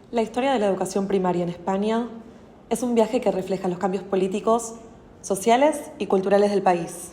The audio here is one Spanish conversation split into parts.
La historia de la educación primaria en España es un viaje que refleja los cambios políticos, sociales y culturales del país.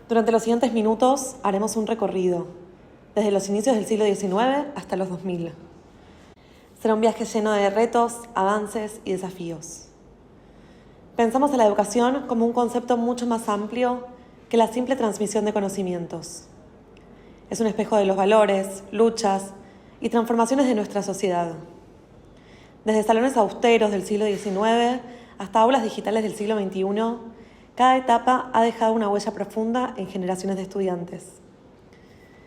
Durante los siguientes minutos haremos un recorrido, desde los inicios del siglo XIX hasta los 2000. Será un viaje lleno de retos, avances y desafíos. Pensamos en la educación como un concepto mucho más amplio que la simple transmisión de conocimientos. Es un espejo de los valores, luchas y transformaciones de nuestra sociedad. Desde salones austeros del siglo XIX hasta aulas digitales del siglo XXI, cada etapa ha dejado una huella profunda en generaciones de estudiantes.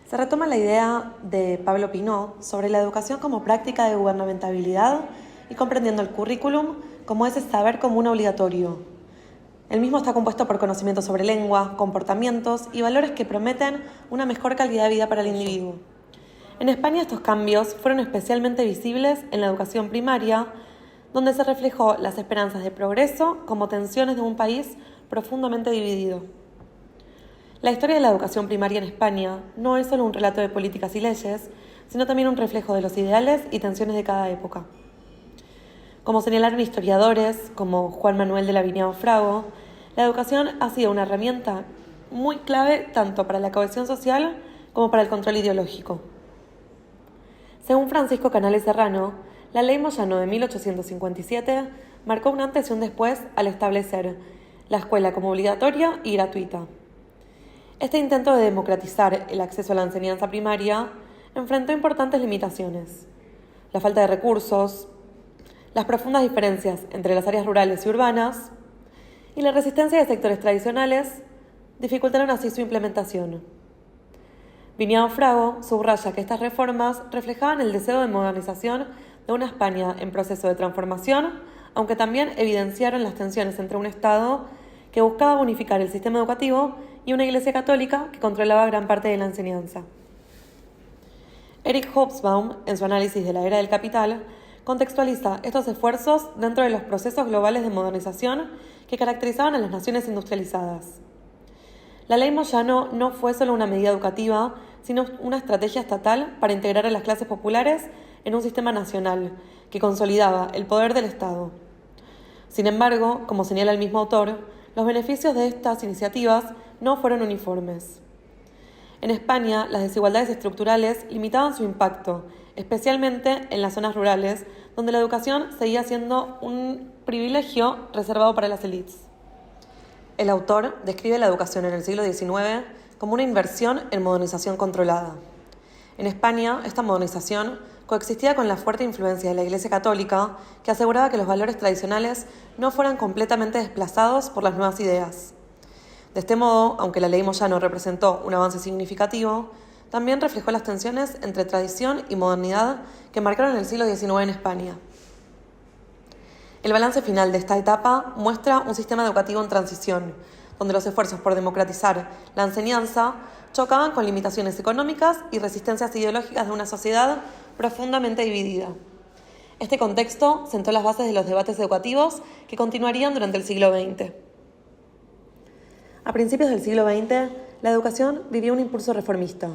Se retoma la idea de Pablo Pinot sobre la educación como práctica de gubernamentabilidad y comprendiendo el currículum como ese saber común obligatorio. El mismo está compuesto por conocimientos sobre lengua, comportamientos y valores que prometen una mejor calidad de vida para el individuo. En España estos cambios fueron especialmente visibles en la educación primaria, donde se reflejó las esperanzas de progreso como tensiones de un país profundamente dividido. La historia de la educación primaria en España no es solo un relato de políticas y leyes, sino también un reflejo de los ideales y tensiones de cada época. Como señalaron historiadores como Juan Manuel de la Viñao Frago, la educación ha sido una herramienta muy clave tanto para la cohesión social como para el control ideológico. Según Francisco Canales Serrano, la Ley Moyano de 1857 marcó un antes y un después al establecer la escuela como obligatoria y gratuita. Este intento de democratizar el acceso a la enseñanza primaria enfrentó importantes limitaciones: la falta de recursos, las profundas diferencias entre las áreas rurales y urbanas y la resistencia de sectores tradicionales dificultaron así su implementación. Viñao Frago subraya que estas reformas reflejaban el deseo de modernización de una España en proceso de transformación, aunque también evidenciaron las tensiones entre un Estado que buscaba unificar el sistema educativo y una Iglesia católica que controlaba gran parte de la enseñanza. Eric Hobsbawm, en su análisis de la era del capital, contextualiza estos esfuerzos dentro de los procesos globales de modernización que caracterizaban a las naciones industrializadas. La Ley Moyano no fue solo una medida educativa, sino una estrategia estatal para integrar a las clases populares en un sistema nacional que consolidaba el poder del Estado. Sin embargo, como señala el mismo autor, los beneficios de estas iniciativas no fueron uniformes. En España, las desigualdades estructurales limitaban su impacto, especialmente en las zonas rurales, donde la educación seguía siendo un privilegio reservado para las élites. El autor describe la educación en el siglo XIX como una inversión en modernización controlada. En España, esta modernización coexistía con la fuerte influencia de la Iglesia Católica, que aseguraba que los valores tradicionales no fueran completamente desplazados por las nuevas ideas. De este modo, aunque la Ley Moyano representó un avance significativo, también reflejó las tensiones entre tradición y modernidad que marcaron el siglo XIX en España. El balance final de esta etapa muestra un sistema educativo en transición, donde los esfuerzos por democratizar la enseñanza chocaban con limitaciones económicas y resistencias ideológicas de una sociedad profundamente dividida. Este contexto sentó las bases de los debates educativos que continuarían durante el siglo XX. A principios del siglo XX, la educación vivió un impulso reformista.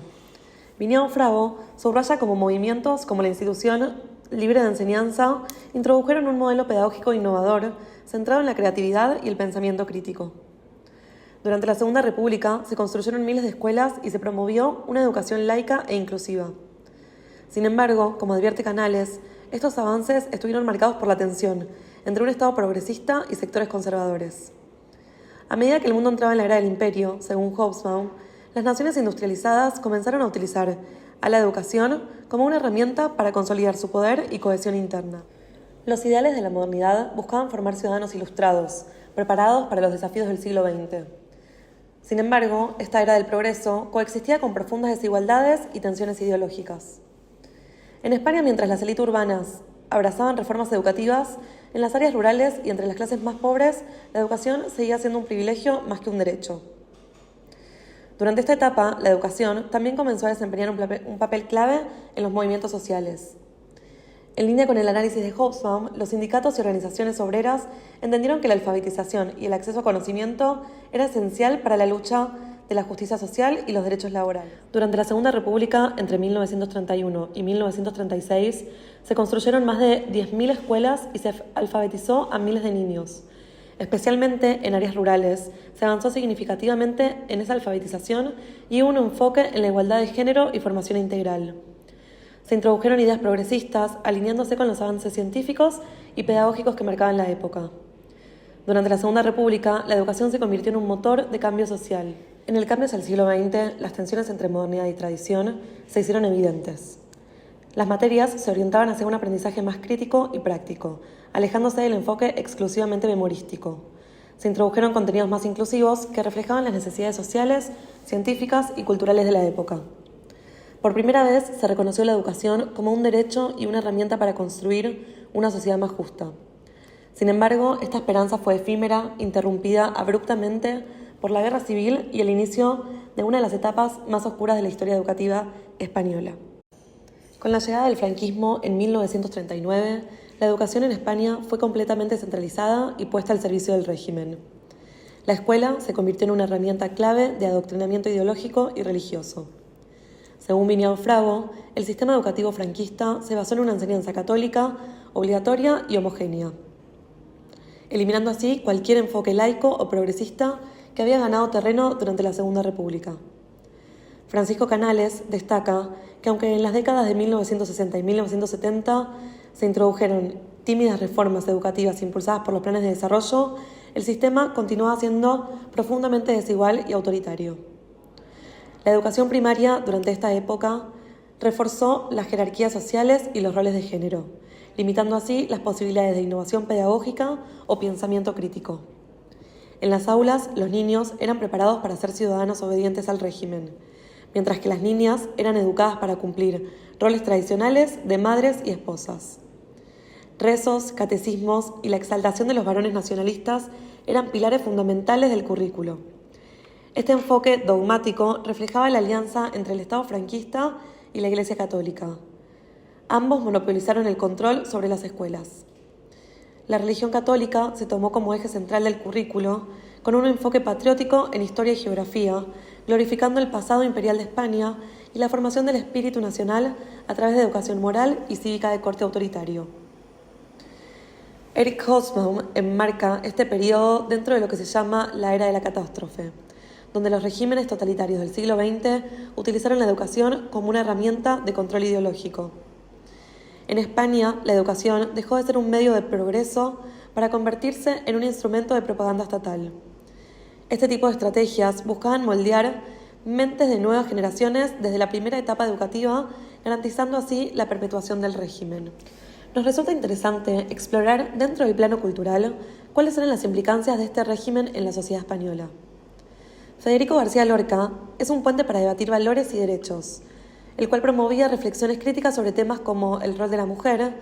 Viñao Frago subraya como movimientos como la institución libre de enseñanza introdujeron un modelo pedagógico innovador centrado en la creatividad y el pensamiento crítico. Durante la Segunda República se construyeron miles de escuelas y se promovió una educación laica e inclusiva. Sin embargo, como advierte Canales, estos avances estuvieron marcados por la tensión entre un Estado progresista y sectores conservadores. A medida que el mundo entraba en la era del imperio, según Hobsbawm, las naciones industrializadas comenzaron a utilizar a la educación como una herramienta para consolidar su poder y cohesión interna. Los ideales de la modernidad buscaban formar ciudadanos ilustrados, preparados para los desafíos del siglo XX. Sin embargo, esta era del progreso coexistía con profundas desigualdades y tensiones ideológicas. En España, mientras las élites urbanas abrazaban reformas educativas, en las áreas rurales y entre las clases más pobres, la educación seguía siendo un privilegio más que un derecho. Durante esta etapa, la educación también comenzó a desempeñar un papel clave en los movimientos sociales. En línea con el análisis de Hobsbawm, los sindicatos y organizaciones obreras entendieron que la alfabetización y el acceso a conocimiento era esencial para la lucha de la justicia social y los derechos laborales. Durante la Segunda República, entre 1931 y 1936, se construyeron más de 10.000 escuelas y se alfabetizó a miles de niños. Especialmente en áreas rurales, se avanzó significativamente en esa alfabetización y hubo un enfoque en la igualdad de género y formación integral. Se introdujeron ideas progresistas, alineándose con los avances científicos y pedagógicos que marcaban la época. Durante la Segunda República, la educación se convirtió en un motor de cambio social. En el cambio hacia el siglo XX, las tensiones entre modernidad y tradición se hicieron evidentes. Las materias se orientaban hacia un aprendizaje más crítico y práctico, alejándose del enfoque exclusivamente memorístico. Se introdujeron contenidos más inclusivos que reflejaban las necesidades sociales, científicas y culturales de la época. Por primera vez se reconoció la educación como un derecho y una herramienta para construir una sociedad más justa. Sin embargo, esta esperanza fue efímera, interrumpida abruptamente por la Guerra Civil y el inicio de una de las etapas más oscuras de la historia educativa española. Con la llegada del franquismo en 1939, la educación en España fue completamente centralizada y puesta al servicio del régimen. La escuela se convirtió en una herramienta clave de adoctrinamiento ideológico y religioso. Según Viñao Frago, el sistema educativo franquista se basó en una enseñanza católica, obligatoria y homogénea, eliminando así cualquier enfoque laico o progresista que había ganado terreno durante la Segunda República. Francisco Canales destaca que aunque en las décadas de 1960 y 1970 se introdujeron tímidas reformas educativas impulsadas por los planes de desarrollo, el sistema continuaba siendo profundamente desigual y autoritario. La educación primaria durante esta época reforzó las jerarquías sociales y los roles de género, limitando así las posibilidades de innovación pedagógica o pensamiento crítico. En las aulas, los niños eran preparados para ser ciudadanos obedientes al régimen, mientras que las niñas eran educadas para cumplir roles tradicionales de madres y esposas. Rezos, catecismos y la exaltación de los varones nacionalistas eran pilares fundamentales del currículo. Este enfoque dogmático reflejaba la alianza entre el Estado franquista y la Iglesia Católica. Ambos monopolizaron el control sobre las escuelas. La religión católica se tomó como eje central del currículo, con un enfoque patriótico en historia y geografía, glorificando el pasado imperial de España y la formación del espíritu nacional a través de educación moral y cívica de corte autoritario. Eric Hobsbawm enmarca este periodo dentro de lo que se llama la era de la catástrofe, donde los regímenes totalitarios del siglo XX utilizaron la educación como una herramienta de control ideológico. En España, la educación dejó de ser un medio de progreso para convertirse en un instrumento de propaganda estatal. Este tipo de estrategias buscaban moldear mentes de nuevas generaciones desde la primera etapa educativa, garantizando así la perpetuación del régimen. Nos resulta interesante explorar dentro del plano cultural cuáles eran las implicancias de este régimen en la sociedad española. Federico García Lorca es un puente para debatir valores y derechos, el cual promovía reflexiones críticas sobre temas como el rol de la mujer,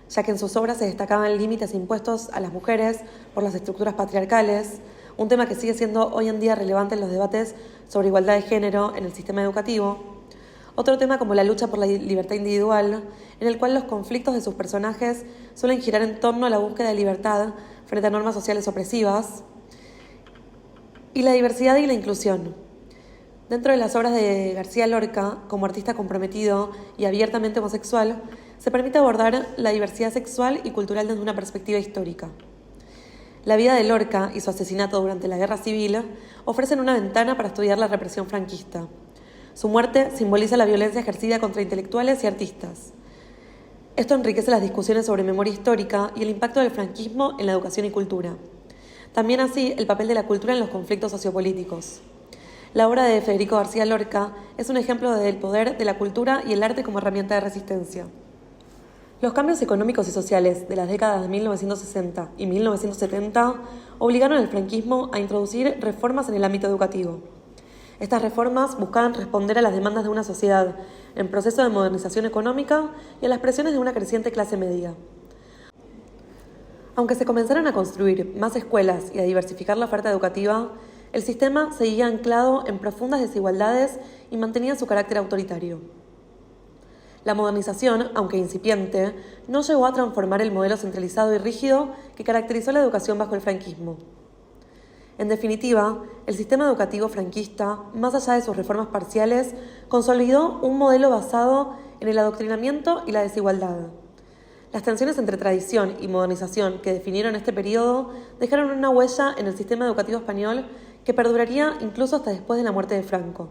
ya que en sus obras se destacaban límites impuestos a las mujeres por las estructuras patriarcales, un tema que sigue siendo hoy en día relevante en los debates sobre igualdad de género en el sistema educativo. Otro tema como la lucha por la libertad individual, en el cual los conflictos de sus personajes suelen girar en torno a la búsqueda de libertad frente a normas sociales opresivas, y la diversidad y la inclusión. Dentro de las obras de García Lorca, como artista comprometido y abiertamente homosexual, se permite abordar la diversidad sexual y cultural desde una perspectiva histórica. La vida de Lorca y su asesinato durante la Guerra Civil ofrecen una ventana para estudiar la represión franquista. Su muerte simboliza la violencia ejercida contra intelectuales y artistas. Esto enriquece las discusiones sobre memoria histórica y el impacto del franquismo en la educación y cultura. También así el papel de la cultura en los conflictos sociopolíticos. La obra de Federico García Lorca es un ejemplo del poder de la cultura y el arte como herramienta de resistencia. Los cambios económicos y sociales de las décadas de 1960 y 1970 obligaron al franquismo a introducir reformas en el ámbito educativo. Estas reformas buscaban responder a las demandas de una sociedad en proceso de modernización económica y a las presiones de una creciente clase media. Aunque se comenzaron a construir más escuelas y a diversificar la oferta educativa, el sistema seguía anclado en profundas desigualdades y mantenía su carácter autoritario. La modernización, aunque incipiente, no llegó a transformar el modelo centralizado y rígido que caracterizó la educación bajo el franquismo. En definitiva, el sistema educativo franquista, más allá de sus reformas parciales, consolidó un modelo basado en el adoctrinamiento y la desigualdad. Las tensiones entre tradición y modernización que definieron este periodo dejaron una huella en el sistema educativo español que perduraría incluso hasta después de la muerte de Franco.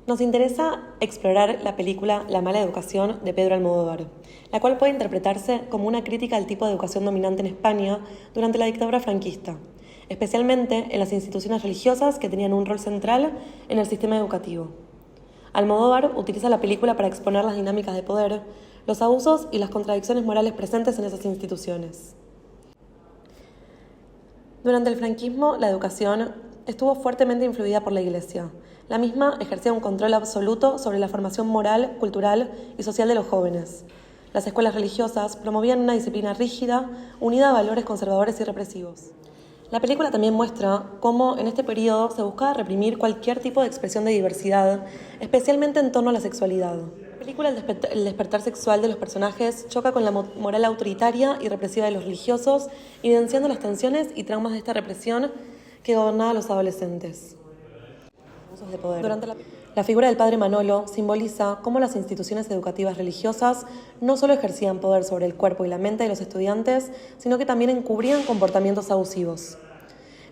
Nos interesa explorar la película La mala educación de Pedro Almodóvar, la cual puede interpretarse como una crítica al tipo de educación dominante en España durante la dictadura franquista, especialmente en las instituciones religiosas que tenían un rol central en el sistema educativo. Almodóvar utiliza la película para exponer las dinámicas de poder, los abusos y las contradicciones morales presentes en esas instituciones. Durante el franquismo, la educación estuvo fuertemente influida por la Iglesia. La misma ejercía un control absoluto sobre la formación moral, cultural y social de los jóvenes. Las escuelas religiosas promovían una disciplina rígida, unida a valores conservadores y represivos. La película también muestra cómo en este periodo se buscaba reprimir cualquier tipo de expresión de diversidad, especialmente en torno a la sexualidad. La película El despertar sexual de los personajes choca con la moral autoritaria y represiva de los religiosos, evidenciando las tensiones y traumas de esta represión que gobernaba a los adolescentes. De poder. Durante la figura del padre Manolo simboliza cómo las instituciones educativas religiosas no solo ejercían poder sobre el cuerpo y la mente de los estudiantes, sino que también encubrían comportamientos abusivos.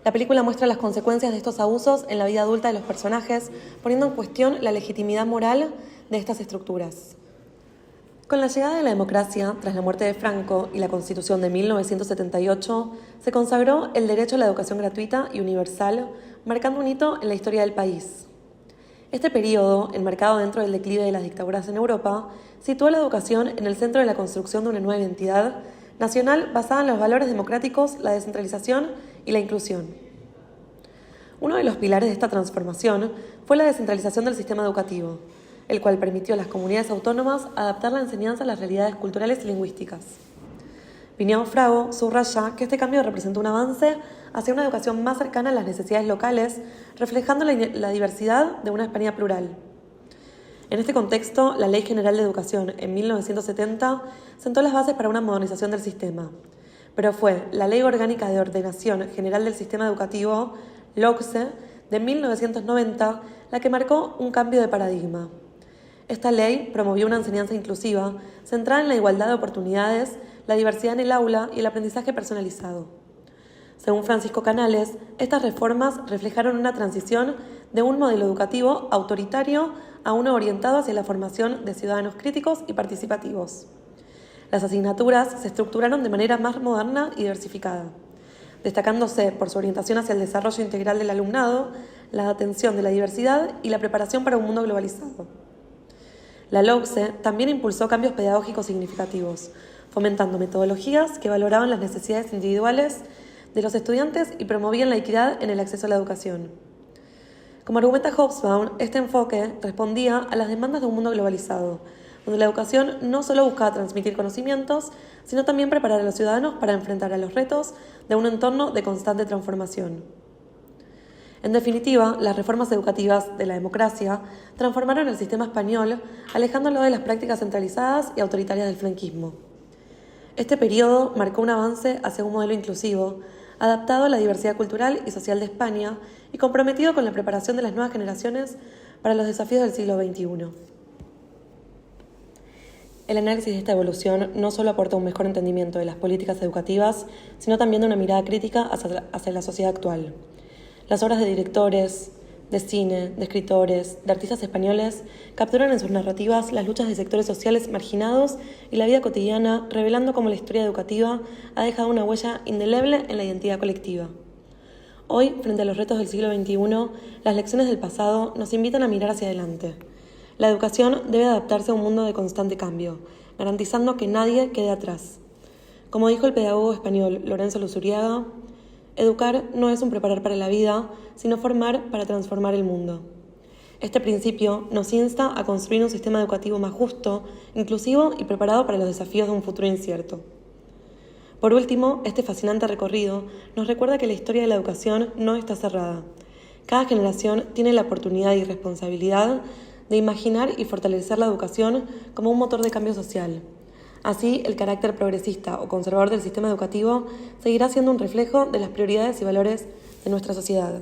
La película muestra las consecuencias de estos abusos en la vida adulta de los personajes, poniendo en cuestión la legitimidad moral de estas estructuras. Con la llegada de la democracia, tras la muerte de Franco y la Constitución de 1978, se consagró el derecho a la educación gratuita y universal, marcando un hito en la historia del país. Este periodo, enmarcado dentro del declive de las dictaduras en Europa, situó la educación en el centro de la construcción de una nueva identidad nacional basada en los valores democráticos, la descentralización y la inclusión. Uno de los pilares de esta transformación fue la descentralización del sistema educativo, el cual permitió a las comunidades autónomas adaptar la enseñanza a las realidades culturales y lingüísticas. Piñao Frago subraya que este cambio representó un avance hacia una educación más cercana a las necesidades locales, reflejando la diversidad de una España plural. En este contexto, la Ley General de Educación en 1970 sentó las bases para una modernización del sistema, pero fue la Ley Orgánica de Ordenación General del Sistema Educativo, LOCSE, de 1990 la que marcó un cambio de paradigma. Esta ley promovió una enseñanza inclusiva, centrada en la igualdad de oportunidades, la diversidad en el aula y el aprendizaje personalizado. Según Francisco Canales, estas reformas reflejaron una transición de un modelo educativo autoritario a uno orientado hacia la formación de ciudadanos críticos y participativos. Las asignaturas se estructuraron de manera más moderna y diversificada, destacándose por su orientación hacia el desarrollo integral del alumnado, la atención de la diversidad y la preparación para un mundo globalizado. La LOCSE también impulsó cambios pedagógicos significativos, fomentando metodologías que valoraban las necesidades individuales de los estudiantes y promovían la equidad en el acceso a la educación. Como argumenta Hobsbawm, este enfoque respondía a las demandas de un mundo globalizado, donde la educación no solo buscaba transmitir conocimientos, sino también preparar a los ciudadanos para enfrentar a los retos de un entorno de constante transformación. En definitiva, las reformas educativas de la democracia transformaron el sistema español, alejándolo de las prácticas centralizadas y autoritarias del franquismo. Este periodo marcó un avance hacia un modelo inclusivo, adaptado a la diversidad cultural y social de España y comprometido con la preparación de las nuevas generaciones para los desafíos del siglo XXI. El análisis de esta evolución no solo aporta un mejor entendimiento de las políticas educativas, sino también de una mirada crítica hacia la sociedad actual. Las obras de directores, de cine, de escritores, de artistas españoles capturan en sus narrativas las luchas de sectores sociales marginados y la vida cotidiana, revelando cómo la historia educativa ha dejado una huella indeleble en la identidad colectiva. Hoy, frente a los retos del siglo XXI, las lecciones del pasado nos invitan a mirar hacia adelante. La educación debe adaptarse a un mundo de constante cambio, garantizando que nadie quede atrás. Como dijo el pedagogo español Lorenzo Luzuriaga, educar no es un preparar para la vida, sino formar para transformar el mundo. Este principio nos insta a construir un sistema educativo más justo, inclusivo y preparado para los desafíos de un futuro incierto. Por último, este fascinante recorrido nos recuerda que la historia de la educación no está cerrada. Cada generación tiene la oportunidad y responsabilidad de imaginar y fortalecer la educación como un motor de cambio social. Así, el carácter progresista o conservador del sistema educativo seguirá siendo un reflejo de las prioridades y valores de nuestra sociedad.